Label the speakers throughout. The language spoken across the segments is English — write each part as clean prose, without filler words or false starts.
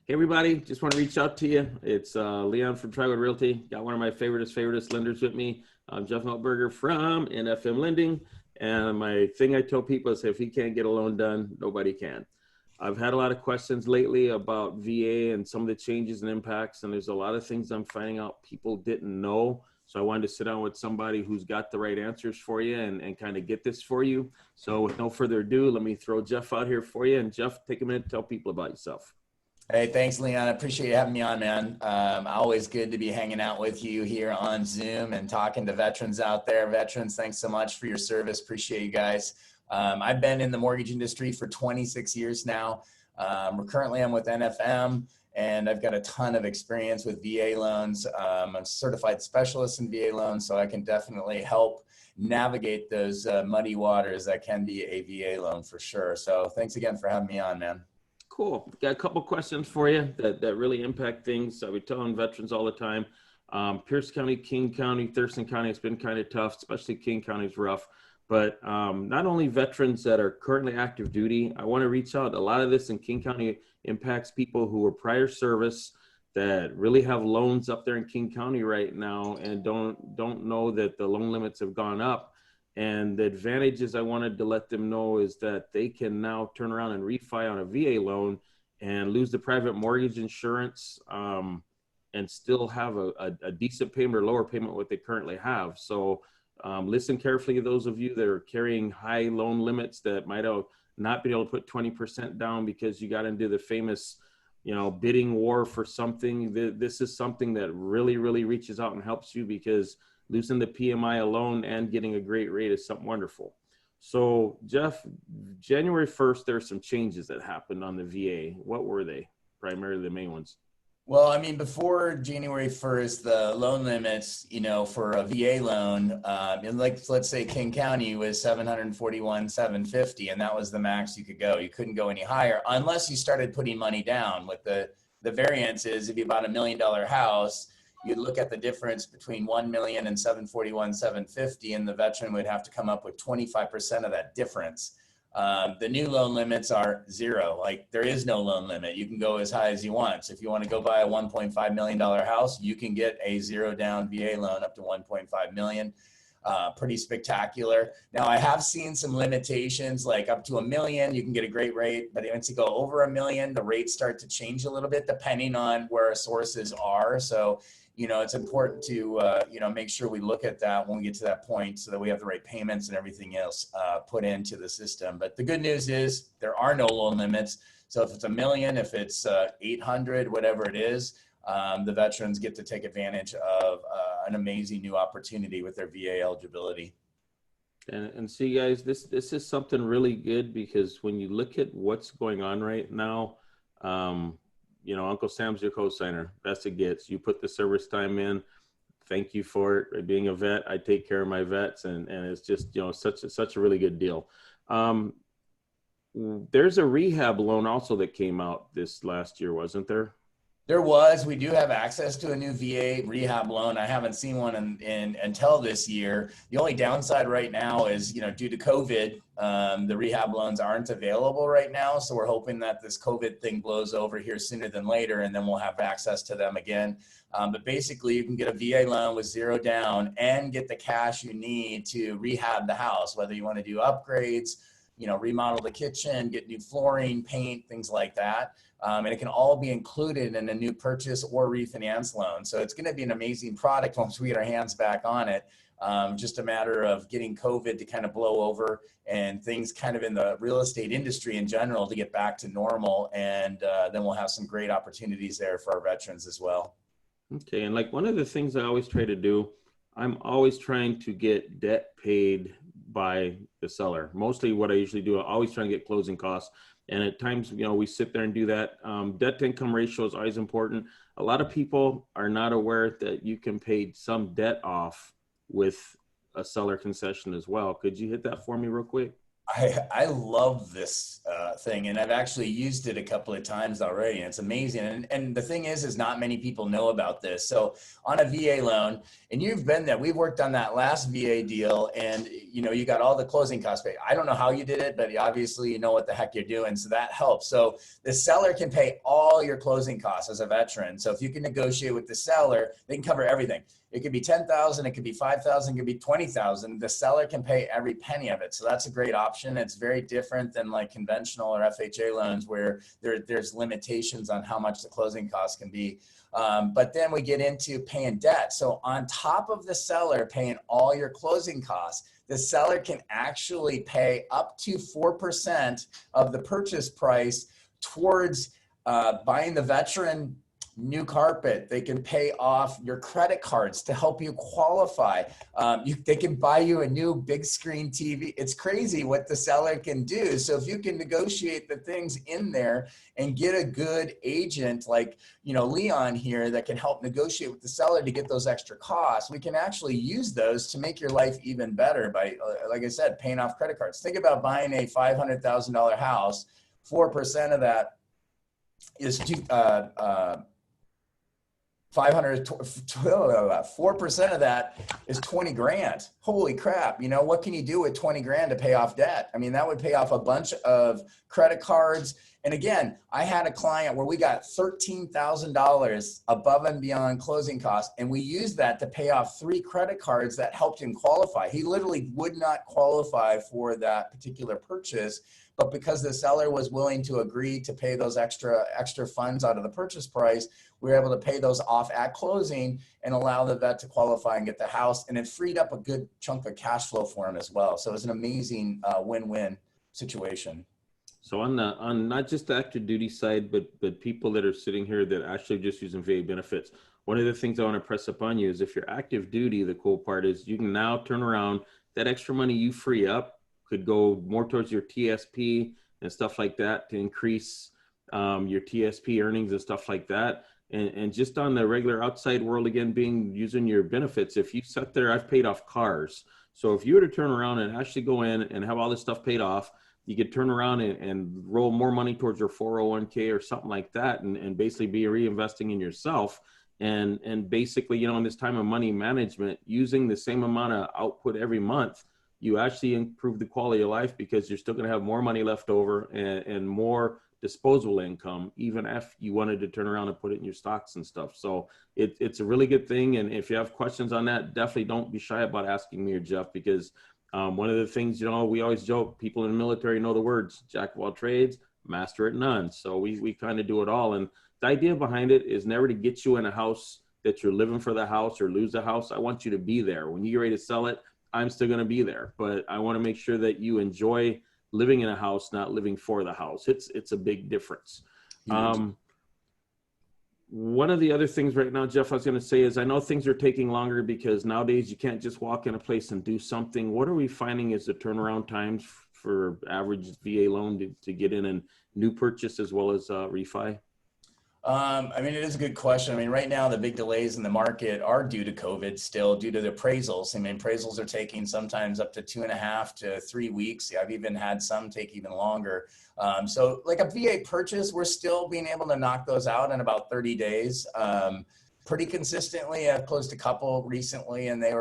Speaker 1: Hey everybody, just want to reach out to you. It's Leon from Triwood Realty. Got one of my favoriteest lenders with me, Jeff Miltonberger from NFM Lending. And my thing I tell people is if he can't get a loan done, nobody can. I've had a lot of questions lately about VA and some of the changes and impacts, and there's a lot of things I'm finding out people didn't know. So I wanted to sit down with somebody who's got the right answers for you and kind of get this for you. So with no further ado, let me throw Jeff out here for you. And Jeff, take a minute to tell people about yourself.
Speaker 2: Hey, thanks, Leon. I appreciate you having me on, man. Always good to be hanging out with you here on Zoom and talking to veterans out there. Veterans, thanks so much for your service. Appreciate you guys. I've been in the mortgage industry for 26 years now. Currently, I'm with NFM, and I've got a ton of experience with VA loans. I'm a certified specialist in VA loans, so I can definitely help navigate those muddy waters that can be a VA loan for sure. So thanks again for having me on, man.
Speaker 1: Cool. Got a couple questions for you that really impact things. We're telling veterans all the time. Pierce County, King County, Thurston County, it's been kind of tough, especially King County is rough. But not only veterans that are currently active duty, I want to reach out. A lot of this in King County impacts people who were prior service that really have loans up there in King County right now and don't know that the loan limits have gone up. And the advantages I wanted to let them know is that they can now turn around and refi on a VA loan and lose the private mortgage insurance and still have a decent payment or lower payment what they currently have. So listen carefully to those of you that are carrying high loan limits that might have not been able to put 20% down because you got into the famous, bidding war for something. This is something that really reaches out and helps you because losing the PMI alone and getting a great rate is something wonderful. So Jeff, January 1st, there are some changes that happened on the VA. What were they? Primarily the main ones.
Speaker 2: Well, I mean, before January 1st, the loan limits, for a VA loan, let's say King County was 741,750, and that was the max you could go. You couldn't go any higher unless you started putting money down. With the variance is if you bought $1 million house, you'd look at the difference between 1 million and 741,750, and the veteran would have to come up with 25% of that difference. The new loan limits are zero. Like there is no loan limit. You can go as high as you want. So if you want to go buy a $1.5 million house, you can get a zero down VA loan up to 1.5 million. Pretty spectacular. Now I have seen some limitations, like up to $1 million, you can get a great rate, but once you go over $1 million, the rates start to change a little bit depending on where our sources are. So, it's important to, make sure we look at that when we get to that point so that we have the right payments and everything else put into the system. But the good news is there are no loan limits. So if it's $1 million, if it's 800, whatever it is, the veterans get to take advantage of an amazing new opportunity with their VA eligibility.
Speaker 1: And see, guys, this is something really good because when you look at what's going on right now, Uncle Sam's your co-signer. Best it gets. You put the service time in. Thank you for it. Being a vet, I take care of my vets, and it's just such a really good deal. There's a rehab loan also that came out this last year, wasn't there?
Speaker 2: There was. We do have access to a new VA rehab loan. I haven't seen one until this year. The only downside right now is, due to COVID, the rehab loans aren't available right now. So we're hoping that this COVID thing blows over here sooner than later, and then we'll have access to them again. But basically, you can get a VA loan with zero down and get the cash you need to rehab the house, whether you want to do upgrades, remodel the kitchen, get new flooring, paint, things like that. And it can all be included in a new purchase or refinance loan. So it's going to be an amazing product once we get our hands back on it. Just a matter of getting COVID to kind of blow over and things kind of in the real estate industry in general to get back to normal. And then we'll have some great opportunities there for our veterans as well.
Speaker 1: Okay. And like one of the things I always try to do, I'm always trying to get debt paid by the seller. Mostly what I usually do, I always try and get closing costs. And at times, we sit there and do that. Debt to income ratio is always important. A lot of people are not aware that you can pay some debt off with a seller concession as well. Could you hit that for me real quick?
Speaker 2: I love this thing, and I've actually used it a couple of times already, and it's amazing. And the thing is not many people know about this. So on a VA loan, and you've been there, we've worked on that last VA deal, and you got all the closing costs paid. I don't know how you did it, but obviously you know what the heck you're doing, so that helps. So the seller can pay all your closing costs as a veteran. So if you can negotiate with the seller, they can cover everything. It could be 10,000, it could be 5,000, it could be 20,000. The seller can pay every penny of it. So that's a great option. It's very different than like conventional or FHA loans where there's limitations on how much the closing costs can be. But then we get into paying debt. So on top of the seller paying all your closing costs, the seller can actually pay up to 4% of the purchase price towards buying the veteran new carpet. They can pay off your credit cards to help you qualify. They can buy you a new big screen TV. It's crazy what the seller can do. So if you can negotiate the things in there and get a good agent like, Leon here that can help negotiate with the seller to get those extra costs, we can actually use those to make your life even better by, like I said, paying off credit cards. Think about buying a $500,000 house. 4% of that is 4% of that is 20 grand. Holy crap. What can you do with 20 grand to pay off debt? I mean, that would pay off a bunch of credit cards. And again, I had a client where we got $13,000 above and beyond closing costs, and we used that to pay off 3 credit cards that helped him qualify. He literally would not qualify for that particular purchase, but because the seller was willing to agree to pay those extra funds out of the purchase price, we were able to pay those off at closing and allow the vet to qualify and get the house. And it freed up a good chunk of cash flow for him as well. So it was an amazing win-win situation.
Speaker 1: So on not just the active duty side, but people that are sitting here that actually just using VA benefits, one of the things I want to press upon you is if you're active duty, the cool part is you can now turn around that extra money you free up could go more towards your TSP and stuff like that to increase your TSP earnings and stuff like that. And just on the regular outside world, again, using your benefits, if you sit there, I've paid off cars. So if you were to turn around and actually go in and have all this stuff paid off, you could turn around and roll more money towards your 401k or something like that, and basically be reinvesting in yourself. And basically, in this time of money management, using the same amount of output every month, you actually improve the quality of life because you're still going to have more money left over and more disposable income, even if you wanted to turn around and put it in your stocks and stuff. So it's a really good thing. And if you have questions on that, definitely don't be shy about asking me or Jeff, because one of the things, we always joke, people in the military know the words, jack of all trades, master at none. So we kind of do it all. And the idea behind it is never to get you in a house that you're living for the house or lose the house. I want you to be there. When you get ready to sell it, I'm still going to be there, but I want to make sure that you enjoy living in a house, not living for the house. It's a big difference. One of the other things right now, Jeff, I was going to say is I know things are taking longer because nowadays you can't just walk in a place and do something. What are we finding is the turnaround times for average VA loan to get in and new purchase as well as refi?
Speaker 2: It is a good question. Right now the big delays in the market are due to COVID, still due to the appraisals. Appraisals are taking sometimes up to 2.5 to 3 weeks. I've even had some take even longer. So like a VA purchase, we're still being able to knock those out in about 30 days. Pretty consistently. I've closed a couple recently, and they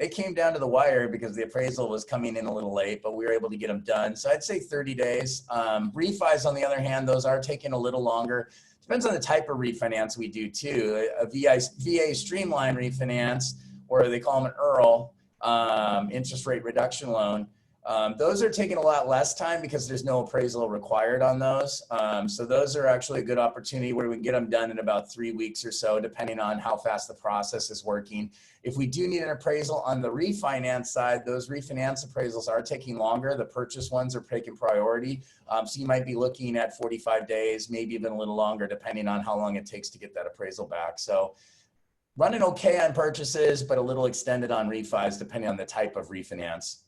Speaker 2: came down to the wire because the appraisal was coming in a little late, but we were able to get them done. So I'd say 30 days. Refis, on the other hand, those are taking a little longer. Depends on the type of refinance we do too. A VA streamline refinance, or they call them an IRRL, interest rate reduction loan. Those are taking a lot less time because there's no appraisal required on those. So those are actually a good opportunity where we can get them done in about 3 weeks or so, depending on how fast the process is working. If we do need an appraisal on the refinance side, those refinance appraisals are taking longer. The purchase ones are taking priority. So you might be looking at 45 days, maybe even a little longer, depending on how long it takes to get that appraisal back. So running okay on purchases, but a little extended on refis, depending on the type of refinance.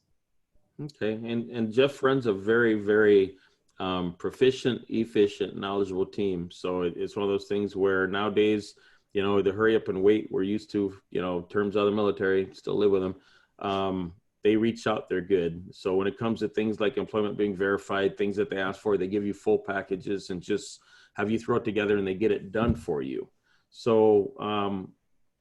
Speaker 1: Okay. And Jeff runs a very, very proficient, efficient, knowledgeable team. So it's one of those things where nowadays, the hurry up and wait we're used to, terms of the military, still live with them. they reach out, they're good. So when it comes to things like employment being verified, things that they ask for, they give you full packages and just have you throw it together and they get it done for you. So,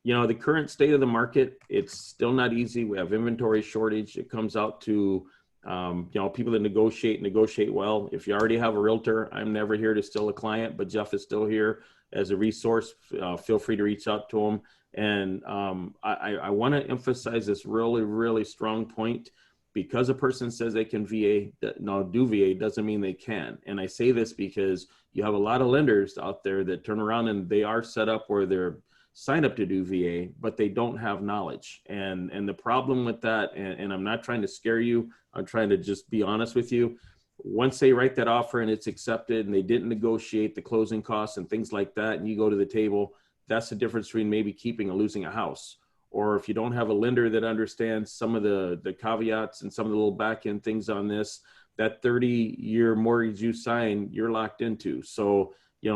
Speaker 1: the current state of the market, it's still not easy. We have inventory shortage. It comes out to, people that negotiate well. If you already have a realtor, I'm never here to steal a client, but Jeff is still here as a resource. Feel free to reach out to him. And I want to emphasize this really, really strong point. Because a person says they can do VA doesn't mean they can. And I say this because you have a lot of lenders out there that turn around and they are set up where they're signed up to do VA, but they don't have knowledge. And the problem with that, and I'm not trying to scare you, I'm trying to just be honest with you. Once they write that offer and it's accepted and they didn't negotiate the closing costs and things like that, and you go to the table, that's the difference between maybe keeping and losing a house. Or if you don't have a lender that understands some of the caveats and some of the little back end things on this, that 30-year mortgage you sign, you're locked into. So,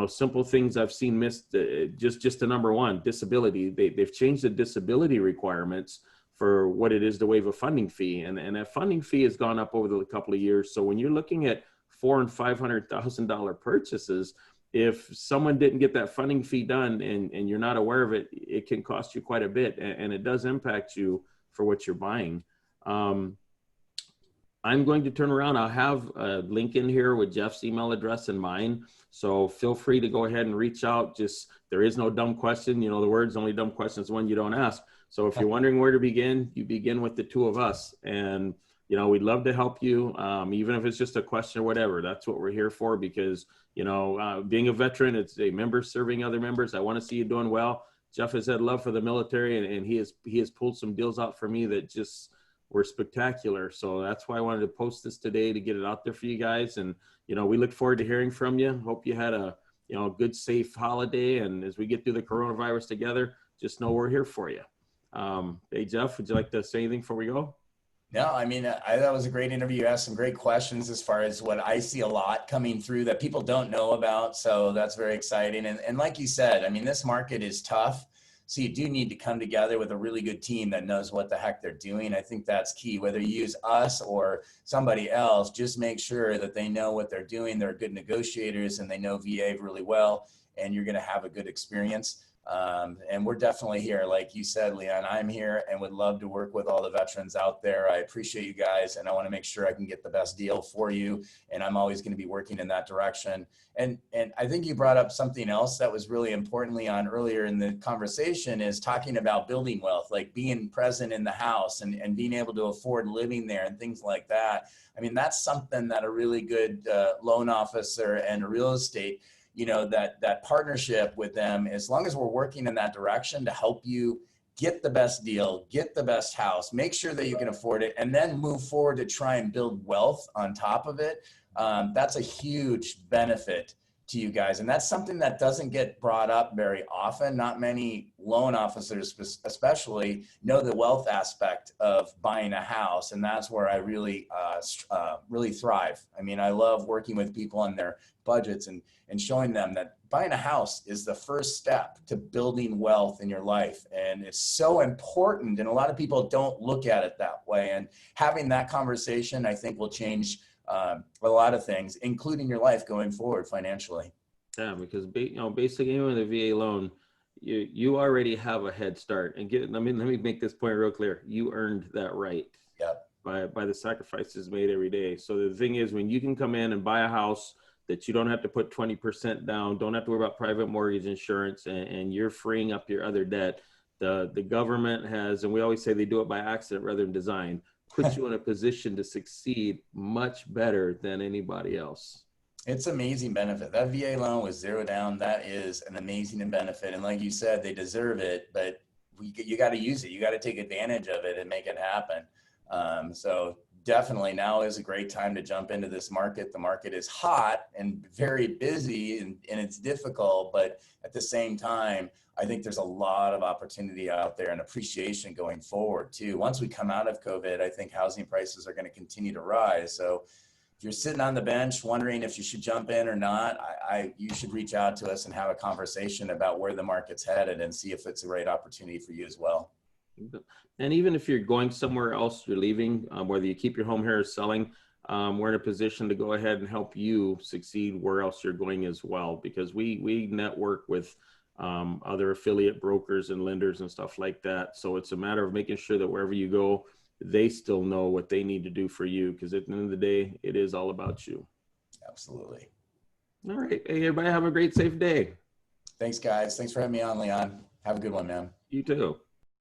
Speaker 1: simple things I've seen missed, just the number one, disability. They've changed the disability requirements for what it is to waive a funding fee. And that funding fee has gone up over the couple of years. So when you're looking at $400,000 and $500,000 purchases, if someone didn't get that funding fee done and you're not aware of it, it can cost you quite a bit, and it does impact you for what you're buying. I'm going to turn around. I'll have a link in here with Jeff's email address and mine. So feel free to go ahead and reach out. There is no dumb question. The words, only dumb questions one you don't ask. So if you're wondering where to begin, you begin with the two of us. And, we'd love to help you, even if it's just a question or whatever. That's what we're here for, because, being a veteran, it's a member serving other members. I want to see you doing well. Jeff has had love for the military, and he has pulled some deals out for me that just were spectacular. So that's why I wanted to post this today, to get it out there for you guys. And, we look forward to hearing from you. Hope you had a, good, safe holiday. And as we get through the coronavirus together, just know we're here for you. Hey, Jeff, would you like to say anything before we go?
Speaker 2: No, I mean, that was a great interview. You asked some great questions as far as what I see a lot coming through that people don't know about. So that's very exciting. And like you said, I mean, this market is tough. So you do need to come together with a really good team that knows what the heck they're doing. I think that's key. Whether you use us or somebody else, just make sure that they know what they're doing. They're good negotiators and they know VA really well, and you're going to have a good experience. And we're definitely here. Like you said, Leon, I'm here and would love to work with all the veterans out there. I appreciate you guys, and I want to make sure I can get the best deal for you. And I'm always going to be working in that direction. And I think you brought up something else that was really important, Leon, earlier in the conversation, is talking about building wealth, like being present in the house and being able to afford living there and things like that. I mean, that's something that a really good loan officer and a real estate, that partnership with them, as long as we're working in that direction to help you get the best deal, get the best house, make sure that you can afford it, and then move forward to try and build wealth on top of it. That's a huge benefit to you guys. And that's something that doesn't get brought up very often. Not many loan officers especially know the wealth aspect of buying a house. And that's where I really thrive. I mean, I love working with people on their budgets and showing them that buying a house is the first step to building wealth in your life. And it's so important. And a lot of people don't look at it that way. And having that conversation, I think, will change a lot of things, including your life going forward financially.
Speaker 1: Yeah, because basically, with a VA loan, you already have a head start. And let me make this point real clear. You earned that right.
Speaker 2: Yep.
Speaker 1: By the sacrifices made every day. So the thing is, when you can come in and buy a house that you don't have to put 20% down, don't have to worry about private mortgage insurance, and you're freeing up your other debt, the government has, and we always say they do it by accident rather than design, puts you in a position to succeed much better than anybody else.
Speaker 2: It's amazing benefit. That VA loan with zero down, that is an amazing benefit. And like you said, they deserve it, but you got to use it. You got to take advantage of it and make it happen. So definitely now is a great time to jump into this market. The market is hot and very busy and it's difficult, but at the same time, I think there's a lot of opportunity out there and appreciation going forward too. Once we come out of COVID, I think housing prices are going to continue to rise. So if you're sitting on the bench wondering if you should jump in or not, you should reach out to us and have a conversation about where the market's headed and see if it's a great opportunity for you as well.
Speaker 1: And even if you're going somewhere else, you're leaving, whether you keep your home here or selling, we're in a position to go ahead and help you succeed where else you're going as well, because we network with other affiliate brokers and lenders and stuff like that. So it's a matter of making sure that wherever you go, they still know what they need to do for you, because at the end of the day, it is all about you.
Speaker 2: Absolutely.
Speaker 1: All right. Hey, everybody have a great, safe day.
Speaker 2: Thanks, guys. Thanks for having me on, Leon. Have a good one, man.
Speaker 1: You too.